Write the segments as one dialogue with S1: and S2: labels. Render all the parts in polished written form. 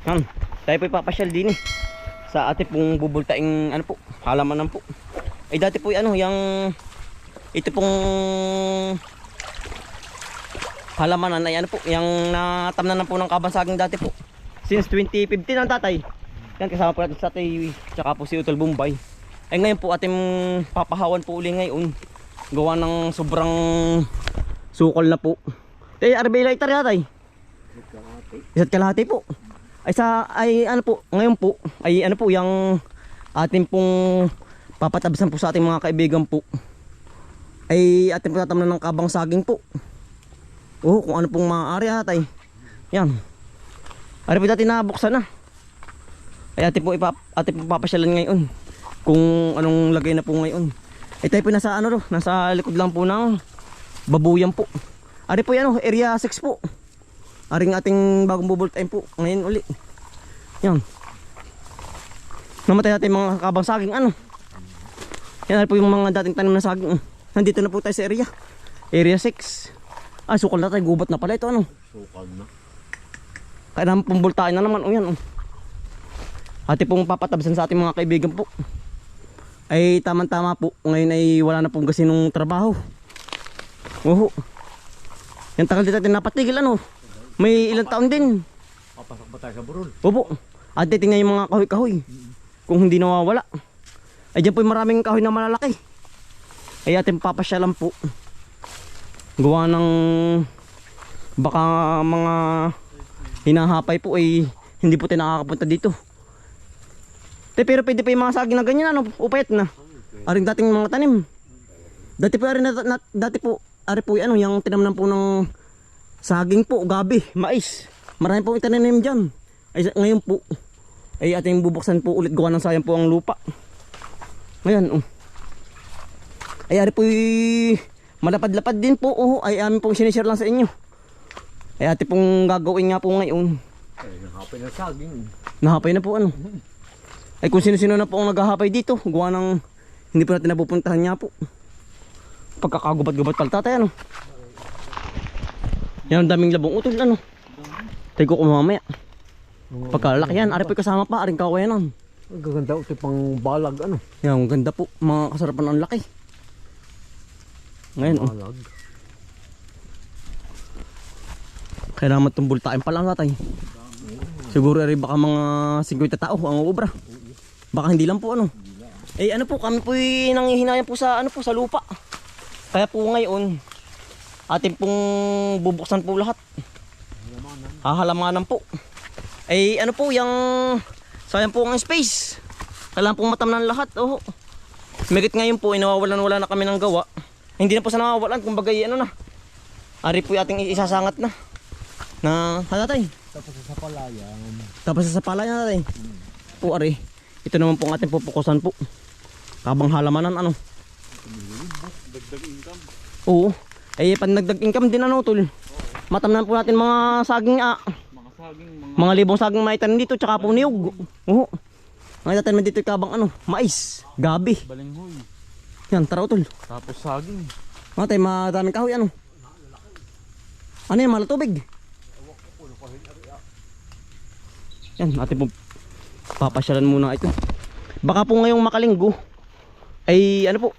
S1: Yan. Tayo po ipapasyal din eh. Sa ate pong bubultaing ano po, halamanan po. Ay dati po ano, yung ito pong halamanan ay ano po, yung natamnan na po ng kabansaging dati po. Since 2015 ang tatay. Yan kasama po natin sa tatay, tsaka po si Utol Bombay. Ay ngayon po ating papahawan po uli ngayon. Gawa ng sobrang sukol na po. Tay, RB lighter yata eh. Isa't kalahati po. Ay ano po, ngayon po ay ano po yung ating pong papatabsan po sa ating mga kaibigan po. Ay ating po tatamnan ng kabang saging po. Oh, kung ano pong maaari atay. Yan. Ari po dati nabuksan na. Ay ating po papasyalan ngayon. Kung anong lagay na po ngayon. Ay tayo po nasa ano, nasa likod lang po ng babuyan po. Ari po yan, area 6 po. Aring ating bagong bubultahin po ngayon uli. Yan. Namatay natin mga kabang saging ano. Yan po yung mga dating tanim na saging. Nandito na po tayo sa area. Area 6. Ay, sukal na tayo. Gubat na pala ito ano.
S2: Sukal na.
S1: Kaya naman pumbultahin na naman. O yan. Ate pong papatabsan sa ating mga kaibigan po. Ay tamang-tama po. Ngayon ay wala na pong kasi nung trabaho. Oho. Yan tagal dito natin napatigil ano. May ilang taon din.
S2: Papasok ba tayo sa burol?
S1: Opo. At titingnan yung mga kahoy-kahoy. Kung hindi nawawala. Ay dyan po yung maraming kahoy na malalaki. Ay ating papasyalan po. Gawa ng baka mga hinahapay po ay hindi po tayo nakakapunta dito. Pero pwede pa yung mga saging na ganyan ano. Upayat na. Aring dating mga tanim. Dati po ari po ano yung tinamnan po ng saging po, gabi, mais. Marami po itananim dyan. Ay ngayon po ay ating bubuksan po ulit, gawa ng sayang po ang lupa. Ngayon ay ari po malapad-lapad din po. Ay amin pong sinishare lang sa inyo. Ay ate pong gagawin nga po ngayon.
S2: Ay, nahapay na saging.
S1: Nahapay na po ano. Ay kung sino-sino na po ang naghahapay dito, gawa ng hindi po natin napupuntahan niya po. Pagkakagubat-gubat pala tatay ano. Yan ang daming labong utol ano. Tayo ko kumamaya. Pagkalaki yan, ari po kasama pa, aring kawayanan.
S2: Ang gaganda ito pang balag ano.
S1: Yan, ang ganda po, mga kasarapan ang laki. Ngayon
S2: Balag.
S1: kailangan tumbultain pa lang tatay. Siguro rin baka mga 50 tao ang ubra. Baka hindi lang po ano. Eh ano po, kami po nangihinayan po sa ano po, sa lupa. Kaya po ngayon atin pong bubuksan po lahat. Hahalamanan po. Ay ano po yung sayang po ang space. Kailangan pong matamnan lahat. Oh. Migit ngayon po wala na kami ng gawa. Hindi na po sa nawawalan, kumbaga ano na. Ari po yung ating isasangat na. Na tatay. Tapos sa palayan tatay. Po ari. Ito naman po ang ating pupukusan po. Kabang halamanan ano.
S2: Dagdag income.
S1: Oo. Eh pandagdag income din ano tol. Matamnan po natin mga saging
S2: Mga saging,
S1: mga libong saging maitan dito tsaka po niyog. Oo. Ngayon natin dito kabang ano, mais, gabi.
S2: balinghoy.
S1: Yan tara tol.
S2: Tapos saging.
S1: Matay madaming kahoy ano. Ano yan, malatubig. Yan, natin po papasyalan muna ito. Baka po ngayong makalinggo ay ano po.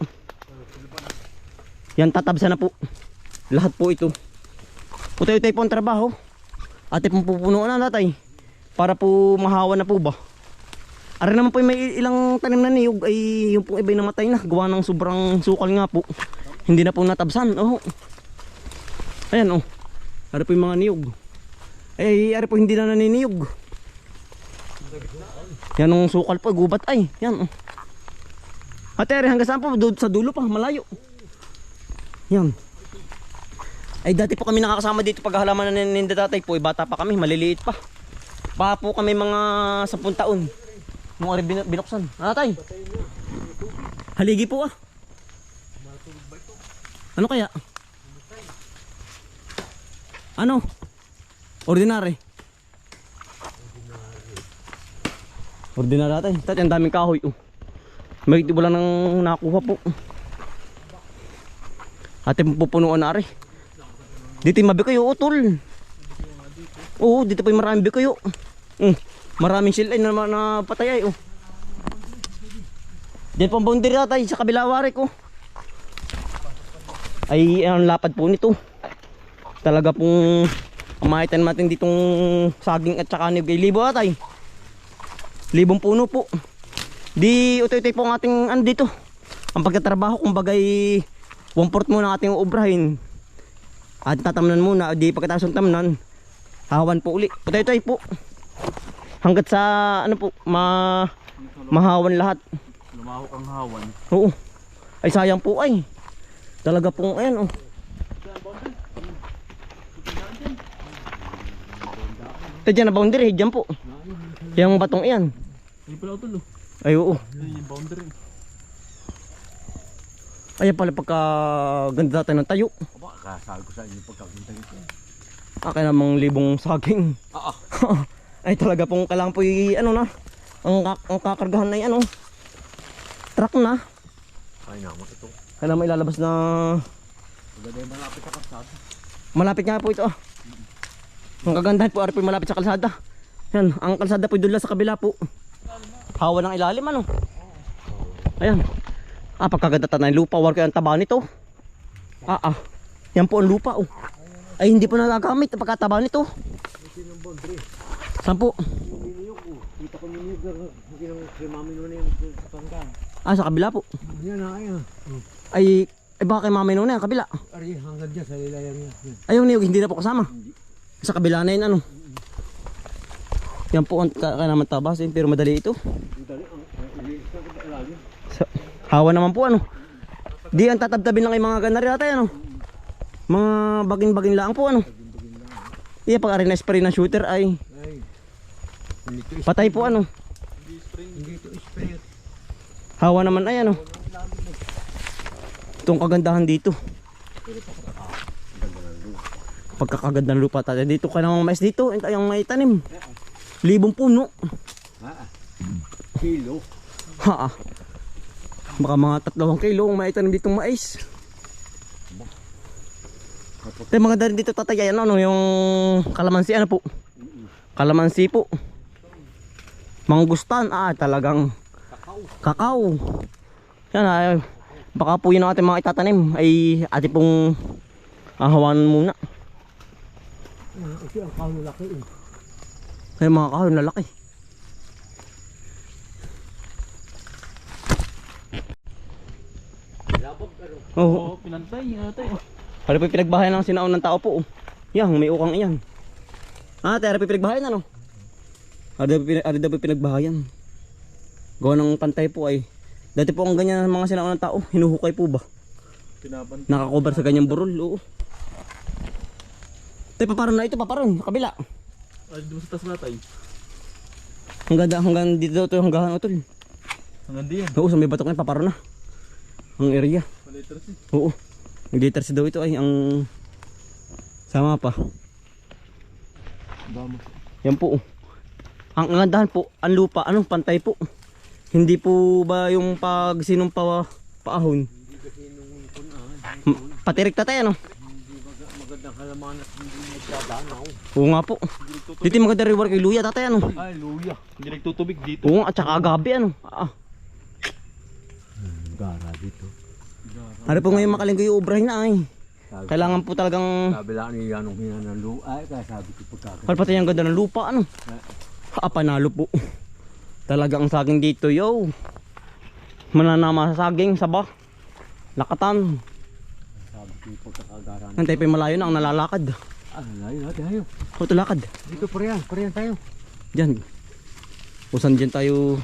S1: Yan tatabsa na po. Lahat po ito. Utay-utay po ang trabaho. Ate pong pupunuan na natay. Para po mahawa na po ba. Ari naman po may ilang tanim na niyog ay yung pong iba'y namatay na. Gawa ng sobrang sukal nga po. Hindi na po natabsan. Oh. Ayan oh. Ari po yung mga niyog. Ay ari po hindi na naniniyog. Yan ang sukal po, gubat ay. Yan oh. Ate ari hanggang saan po? Sa dulo pa, malayo. Yan. Ay dati po kami nakakasama dito pag halaman na ninda tatay po. Bata pa kami, maliliit pa. Pa po kami mga 10 taon. Nung ari binuksan. Tatay. Haligi po ah. Ano kaya? Ano? Ordinary. Ordinary tatay. Tatay ang daming kahoy oh. May wala nang nakuha po. Ate pupunuan na ari. Dito yung mabikayo utol. Oo, dito pa yung maraming bikayo. Maraming silay na patay ay oh. Diyan pong boundary tatay sa kabila warik oh. Ay ang lapad po nito. Talaga pong mahitan natin ditong saging at saka niyog ay libo atay. Libong puno po. Di utoy-utoy po ang ating ano dito. Ang pagtatrabaho kumbagay 1/4 muna ang ating uobrahin. At tatamnan muna, di pagkatapos ng tamnan, hawan po uli. Utoy-utoy po. Hanggat sa ano po, mahawan lahat.
S2: Lumahok ang hawan.
S1: Oo. Ay sayang po ay. Talaga pong ayan oh. Ito dyan na boundary, dyan po. Yung batong iyan.
S2: Hindi pala ito,
S1: Ay oo.
S2: Yan yung boundary.
S1: Ayan pala pagka ganda tayo ng tayo.
S2: Aba, kasabi ko sa inyo pagkakunta ito.
S1: Akin namang libong saging. Ay talaga pong kailangan po ano na. Ang kakargahan na yan oh. Truck na.
S2: Ay naman ito.
S1: Kailangan may ilalabas na.
S2: Maganda yung malapit sa kalsada.
S1: Malapit nga po ito. Ang kagandahan po, po malapit sa kalsada. Yan, ang kalsada po doon lang sa kabila po. Hawa ng ilalim ano. Ayan. Pagkaganda ng lupa, war ko yung taba nito. Yan po ang lupa oh. Ay hindi po nagagamit ang pagkataba nito. Saan po?
S2: Kita ko yung si mami nun yung tanggang.
S1: Sa kabila po.
S2: Yan na, ayan.
S1: Ay baka kay mami noon yan, kabila.
S2: Ari, hanggang dyan sa lilayan niya.
S1: Ayaw niyog, hindi na po kasama. Sa kabila na yun ano. Yan po ang naman tabasin, pero madali ito. Hawa naman po ano. Di ang tatabtabin lang ay mga ganari natin ano. Mga baging-baging lang po ano. Iya pag arena spray ng shooter ay patay po ano. Hawa naman ay ano. Itong kagandahan dito. Pagkakaganda ng lupa tayo dito ka namang mais dito. Yung may tanim. Libong puno.
S2: Kilo.
S1: Baka mga 3 kilo ang maitanim ditong mais. Ito mga darin dito tatay ano yung kalamansi ano po. Kalamansi po. Manggustan talagang kakao. Yan baka po yun ang ating mga itatanim ay ating pong hawanan muna.
S2: Ito ang kahon laki eh.
S1: Ay mga kahon na laki. Oo.
S2: Pinantay natin.
S1: Ano po pinagbahayan ng sinaon ng tao po. Yan, may ukang iyan. Tera po pinagbahayan ano? Ano daw po pinagbahayan? Gawa ng pantay po ay. Dati po ang ganyan mga sinaon ng tao. Hinuhukay po ba?
S2: Pinabantay.
S1: Nakakover sa ganyang burol. Oo. Tay, paparon na ito, paparon. Kabila.
S2: Ay, doon sa tas natay.
S1: Hanggang dito ito, hanggang utol.
S2: Hanggang diyan.
S1: Oo, sa may batok na, paparon na. Ang area.
S2: Palitras eh.
S1: Oo. Nag-liters daw ito ay ang sama pa.
S2: Vamos.
S1: Yan po. Ang gandahan po, ang lupa, anong pantay po. Hindi po ba yung pag sinumpa paahon? Patirik tatay ano?
S2: Magandang halaman at hindi nagdadanaw.
S1: Oo nga po. Dito maganda reward kay Luya tatay ano?
S2: Ay, luya. Hindi nagtutubig dito.
S1: Oo, at saka agabi ano?
S2: Gara dito.
S1: Ano po ngayon makalinggo yung ubrahin na ay. Kailangan po talagang
S2: Kabila ni Yanong ng lupa. Ay, kaya sabi ko pagkakita.
S1: pati yung ganda ng lupa ano? Panalo po. Talagang saging dito yo. Mananama sa saging saba. Lakatan.
S2: Sabi ko pagkakagaran.
S1: Nantay pa yung malayo na ang nalalakad.
S2: Layo natin tayo.
S1: O tulakad.
S2: Dito parehan tayo.
S1: Diyan. Usan dyan tayo.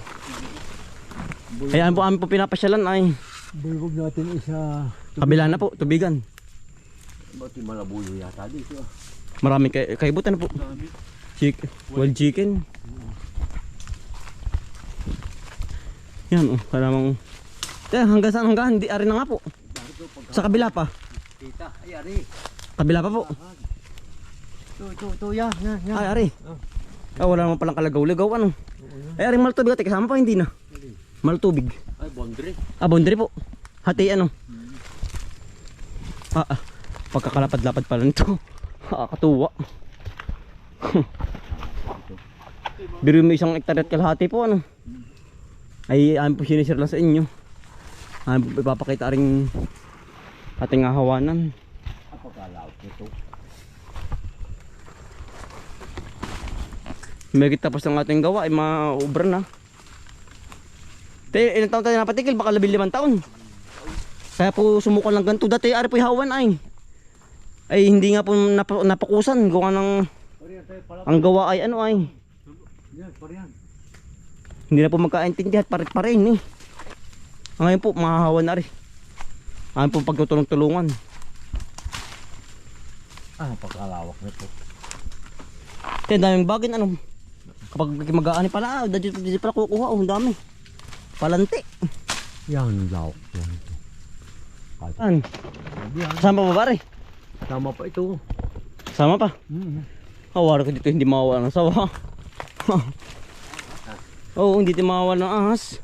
S1: Ayan po amin po pinapasyalan ay.
S2: Bulbog natin isa.
S1: Kabila na po, tubigan.
S2: Ba't yung malabuyo yata dito ah.
S1: Marami kaibutan na po. Wild chicken. Yan kalamang. Hanggang saan hanggang? Hindi, ari na nga po. Sa kabila pa.
S2: Tita, ay ari.
S1: Kabila pa po.
S2: Ito, ya.
S1: Ay, ari. Wala naman palang kalagaw-lagaw ano. Ay, ari maltubig ate, kasama pa hindi na. Maltubig.
S2: Ay, bondre.
S1: Bondre po. Hati ano. Pagkakalapad-lapad pala nito. Katuwa. Biro mo 1 hektarya at kalahati po ano. Ay amin po sinishare lang sa inyo. Amin po ipapakita rin ating hawanan.
S2: Apagkalawak nito.
S1: May tapos ng ating gawa ay ma-over na. Ilang taon tayo napatikil? Baka 15 taon. Kaya po sumukan lang ganito. Dati ari po hawan ay hindi nga po napakusan. Gawa ng ang gawa ay ano ay.
S2: Yan, pariyan.
S1: Hindi na po magkaintindihan parit pa rin eh. Ngayon po mahahawan na rin. Ngayon po pagtutulong-tulungan.
S2: Apagkalawak nito.
S1: Kaya daming bagin ano. Kapag mag-aani pala, dito pala kukuha. Ang dami. Palanti.
S2: Yan, lawak yan.
S1: An? Sama pa ba rin?
S2: Tama pa ito.
S1: Sama pa? Awara ko dito hindi mawawala ng sawa. Oo, hindi tayo mawawala ng ahas.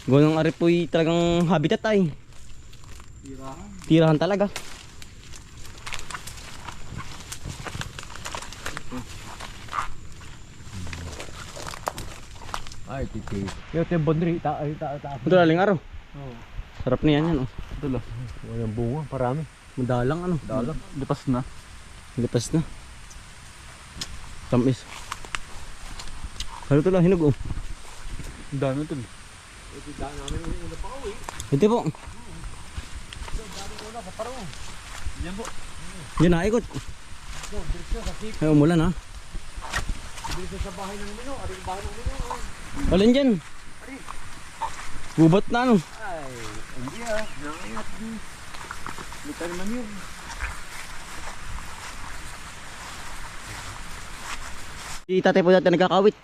S1: Gawang ari po'y talagang habitat ay. Tirahan talaga.
S2: Ay, titi. Yung tembondri, taas.
S1: Ito laling araw. Sarap niyan yan oh.
S3: Ito lang.
S2: Walang bunga, parami.
S1: Madalang ano.
S3: Dalang. Lipas na.
S1: Lipas na. Tamis. Ano ito lang, hinog oh.
S3: Ang dami ito.
S1: Ito po.
S3: Yan po.
S1: Yun na, ikot. Ay, umulan ha. Alin dyan? Gubat na ano.
S2: Ay, hindi nakayat din. Lita naman yun.
S1: Si tatay po dati nagkakawit.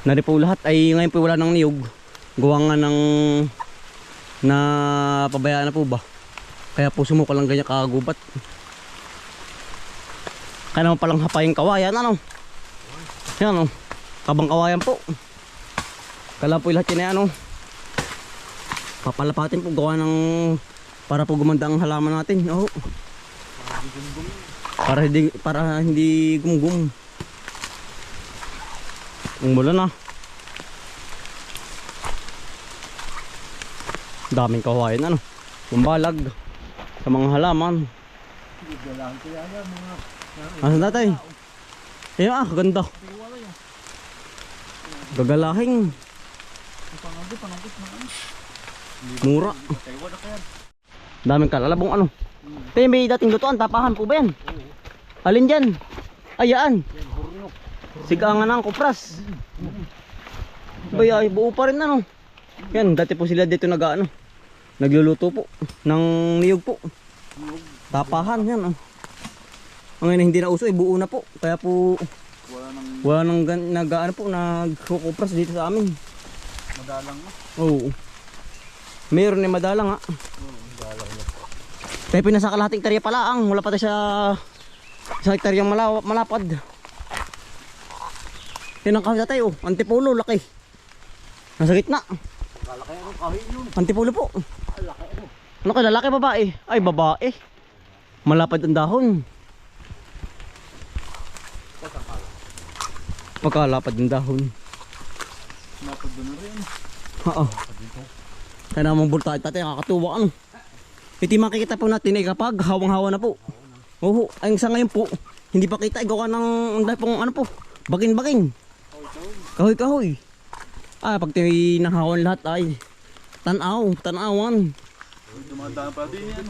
S1: Nari po lahat ay ngayon po wala ng niyog. Gawa nga ng na pabayaan na po ba. Kaya po sumuko lang ganyan kakagubat. Kaya naman palang hapayang kawayan ano. Yan ano. Kabang kawayan po. Kala po lahat yun ay ano. Papalapatin po gawa ng para po gumanda ang halaman natin. Oh. Para hindi gumgum. Umulan na. Daming kawayan ano. Bumbalag sa mga halaman. Asan tatay? Ayun ganda. Gagalahing. Mura. Daming kalalabong ano. Tayo may dating lutuan, tapahan po ba yan? Alin dyan? Ayaan. Sigangan ng kupras. Bay, buo pa rin ano. Yan, dati po sila dito nag-ano. Nagluluto po ng niyog po. Tapahan yan. Ang ngayon hindi na uso, buo na po. Kaya po wala nang nag-ano po, nagkukupras dito sa amin.
S3: Madalang na.
S1: Oo. Mayroon na madalang ha. Kaya pinasa kalahating hektarya pala ang wala pa tayo sa hektaryang malapad. Yan ang kahit tayo, antipulo, laki. Nasa gitna.
S2: Lalaki ako kahit yun.
S1: Antipulo po.
S2: Laki ako.
S1: Ano kaya lalaki babae? Ay babae. Malapad ang dahon. Pagkalapad ang dahon.
S3: Napad doon na rin.
S1: Oo. Kaya namang bulta at tatay, nakakatuwa ano. Ito yung makikita po natin ay kapag hawang-hawa na po. Oo, ay sa ngayon po, hindi pa kita, gawa ng dahil pong ano po, bagin-bagin. Kahoy-kahoy. Pag tinahawan lahat ay tanawan.
S3: Dumadaan pa din yan.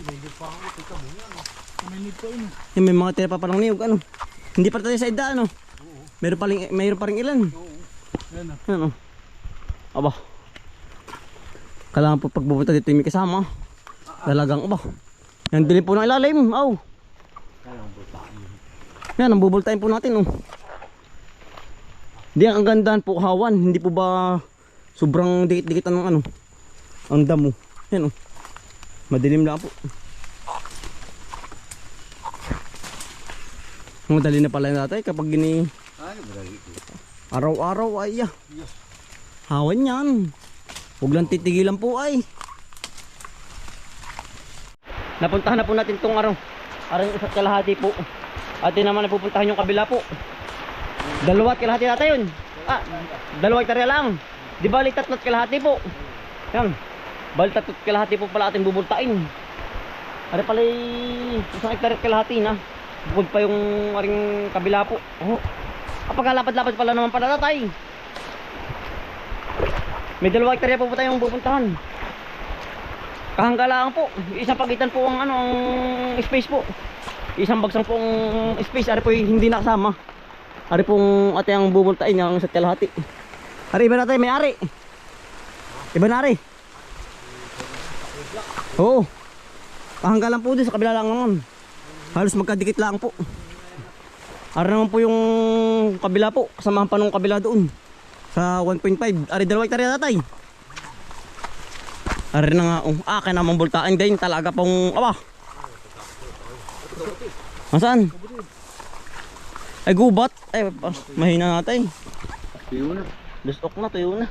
S3: May need pa yun.
S1: Yung may mga tira pa parang niyog ano. Hindi pa tayo sa ida ano. Mayroon pa rin ilan.
S3: Yan ah.
S1: Ano? Aba. Kailangan po pagbubuta dito yung may kasama. Dalagang aba. Yan din po ng ilalim. Aw. Yan ang bubultahin po natin oh. Di ang gandaan po hawan. Hindi po ba sobrang dikit-dikit ng ano. Ang damo. Yan oh. Madilim lang po. Madali na pala natin kapag gini araw-araw ay hawan yan. Huwag lang titigilan po ay. Napuntahan na po natin itong araw. Araw yung isa't kalahati po. At naman na pupuntahan yung kabila po. Dalawa at kalahati natin yun. Ah, dalawa hektarya lang. Di bali 3 at kalahati po. Yan. Bali 3 at kalahati po pala ating bubultain. Ari pala 1 hektarya at kalahati na. Bukod pa yung aring kabila po. Oh. Kapag-lapad-lapad pala naman pala tatay. May 2 hektarya po tayong pupuntahan. Kahanggalaan po. Isang pagitan po ang ang space po. Isang bagsang po ang space. Ari po hindi nakasama. Ari pong ate ang bubultain ng 1 kalahati. Ari iba natin may ari. Iba na ari. Oo. Kahanggalan po doon sa kabila lang naman. Halos magkadikit lang po. Ari naman po yung kabila po. Kasamahan pa nung kabila doon. Sa 1.5. Ari 2 hektarya tatay. Ari na nga. Kaya naman bultaan din. Talaga pong aba. Masaan? Ay gubat. Ay mahina natin.
S2: Tuyo na.
S1: Lusok na. Tuyo na.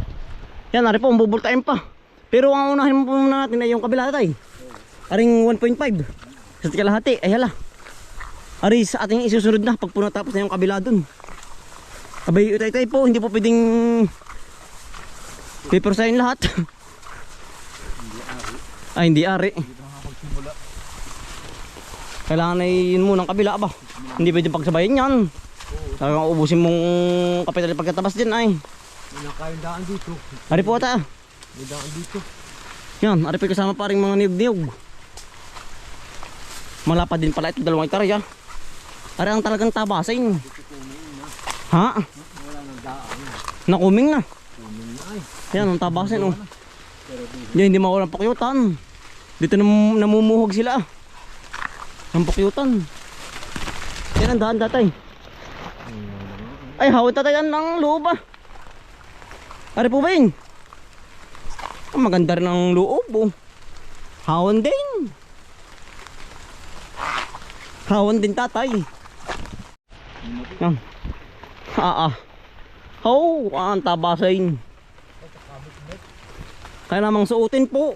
S1: Yan. Ari po. Bubultain pa. Pero ang unahin po muna natin ay yung kabila tatay. Aring 1.5. Sa kalahati. Ay hala. Ari sa ating isusunod na pag po natapos na yung kabila dun. Abay utay-tay po. Hindi po pwedeng pipersahin lahat. Ay hindi ari. Kailangan ay yun muna ang kabila ba. Hindi pwedeng pagsabayin yan. Talagang ubusin mong kapital pagkatabas dyan ay.
S2: May nakayang daan dito.
S1: Ari po ata.
S2: May daan dito.
S1: Yan. Ari po kasama pa rin mga niyog-niyog. Malapad din pala ito 2 hektarya. Ari ang talagang tabasin. Ha?
S2: Wala nang daan.
S1: Nakuming na.
S2: Kumin na ay.
S1: Yan ang tabasin oh. Yan hindi mawalang pakyutan. Dito namumuhog sila. Ang pakyutan. Yan ang daan tatay. Ay hawad tatay yan ng loob ah. Ari po ba yun? Maganda rin ang loob oh. Hawan din. Hawan din tatay. Yan. Ang tabasin. Kaya namang suotin po.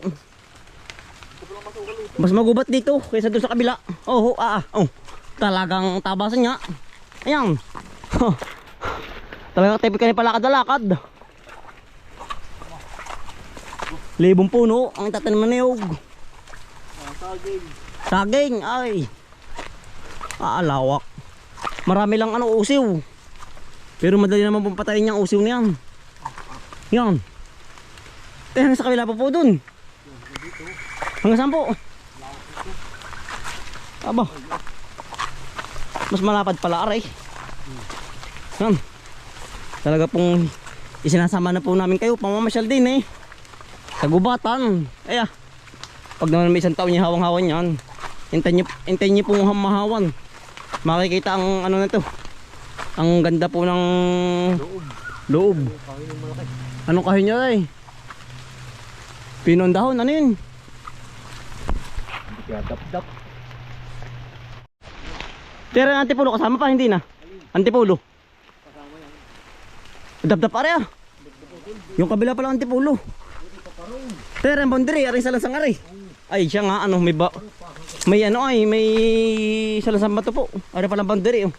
S1: Mas magubat dito kaysa doon sa kabila. Oh. Talagang tabasan niya. Ayan. Talagang tipik ka pala kadalakad. Libong puno ang tatanim ng niyog. Saging. Ay. Lawak. Marami lang usiw. Pero madali naman pong patayin niyang usiw niyan. Yan. Hanggang sa kabila pa po dun. Hanggang saan po? Aba. Mas malapad pala aray. Yan. Talaga pong isinasama na po namin kayo. Pamamasyal din eh. Sa gubatan. Pag naman may 1 taon niya hawang-hawan yan. Hintayin niyo pong mahawan. Makikita ang ano na to. Ang ganda po ng loob. Anong kahoy niya ay? Pinon dahon, ano yun?
S2: Hindi kaya dap-dap.
S1: Pero ang antipulo kasama pa, hindi na? Antipulo? Dap-dap are ah. Yung kabila pala antipulo. Pero ang boundary, aring salasang are. Ay siya nga, may salasang bato po. Are pala boundary oh.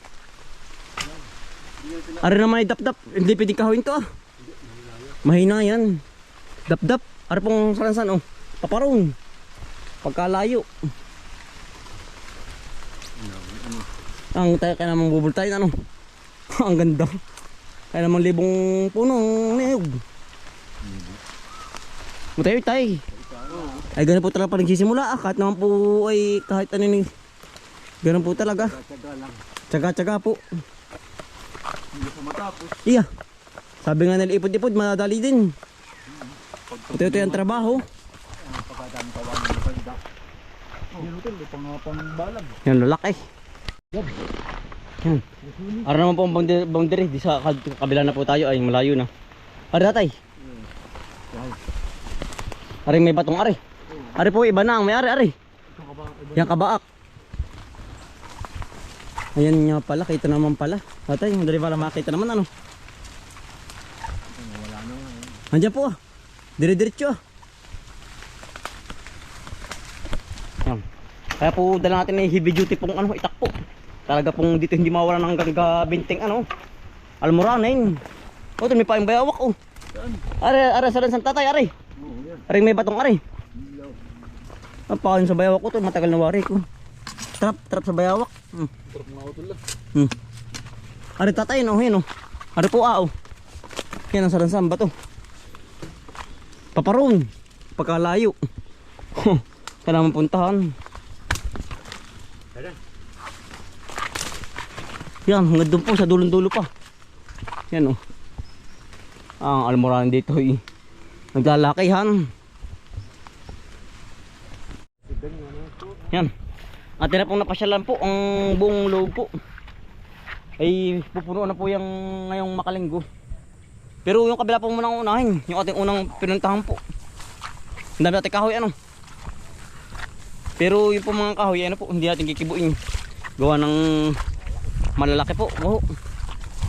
S1: Are naman ay dap-dap. Hindi pwedeng kahoyin to ah. Mahina yan. Dap-dap. Are pong salansan oh. Paparong. Pagkalayo. Ang tayo kaya namang bubultayin ano. Ang ganda. Kaya namang libong punong niyog. Mutayo tayo. Ay ganun po talaga pa nagsisimula ah. Kahit naman po ay kahit ano ni. Ganun po talaga. Tsaga-tsaga po.
S3: Hindi pa matapos.
S1: Iya. Sabi nga nila ipod-ipod madadali din. Ito yung trabaho.
S3: Pagkadami kawan ng pagdak. Yan ito, pang balag.
S1: Yan lalaki. Yan. Ara naman po ang boundary. Di sa kabila na po tayo ay malayo na. Ara tatay. Ari may batong ari. Ari po iba na ang may ari. Yan kabaak. Ayan nga pala, kita naman pala. Tatay, madali pala makita naman ano. Andiyan po ah. Dire-diretso ah. Yan. Kaya po dala natin ay heavy duty pong itak po. Talaga pong dito hindi mawala ng gagabinting ano. almoranin. O, ito may pa yung bayawak, oh.
S3: Saan?
S1: Are, sa lansan tatay, are.
S2: Oo, yan.
S1: Are may batong, are.
S2: Ilaw.
S1: Ang pakin sa bayawak ko, ito matagal na wari ko. Trap sa bayawak.
S3: Trap na utol lang.
S1: Are tatay, no, yun, oh. Are po, oh. Yan ang salansan, bato. Paparong. Pagkalayo. Kailangan puntahan.
S2: Tara.
S1: Yan, hanggang doon po sa dulong-dulo pa. Yan, oh. Ang almoranin dito, naglalakihan. Yan. Atin na pong napasyalan po ang buong loob po. Ay pupuno na po yung ngayong makalinggo. Pero yung kabila po muna ang unahin. Yung ating unang pinuntahan po. Ang dami natin kahoy ano. Pero yung po mga kahoy ano po, hindi natin kikibuin. Gawa ng malalaki po. Oh.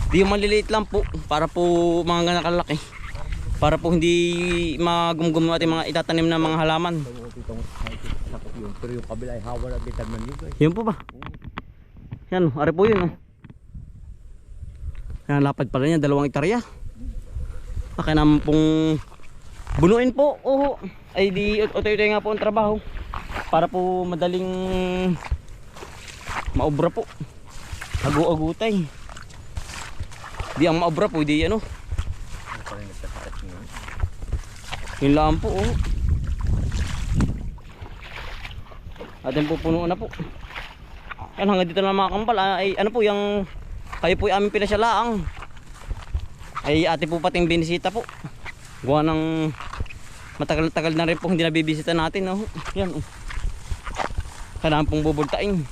S1: Di yung maliliit lang po. Para po mga nakalaki. Para po hindi magumgum natin mga itatanim na mga halaman.
S2: Pero yung kabila ay hawa na bitan man dito.
S1: Yun po ba? Yan, ari po yun. Oh. Yan, lapad pala niya, 2 hektarya. Kaya naman pong bunuin po. Oo. Ay di, otoy-otoy nga po ang trabaho. Para po madaling maobra po. Agu-agutay. Di ang maobra po, di ano. Yun lang po. Oh. Atin po puno na po. Yan hanggang dito na mga kampal. Ay ano po yung kayo po yung aming pinasyalaang. Ay ate po pating binisita po. Gawa ng matagal-tagal na rin po hindi nabibisita natin. Oh. Yan. Oh. Kailangan pong bubultain.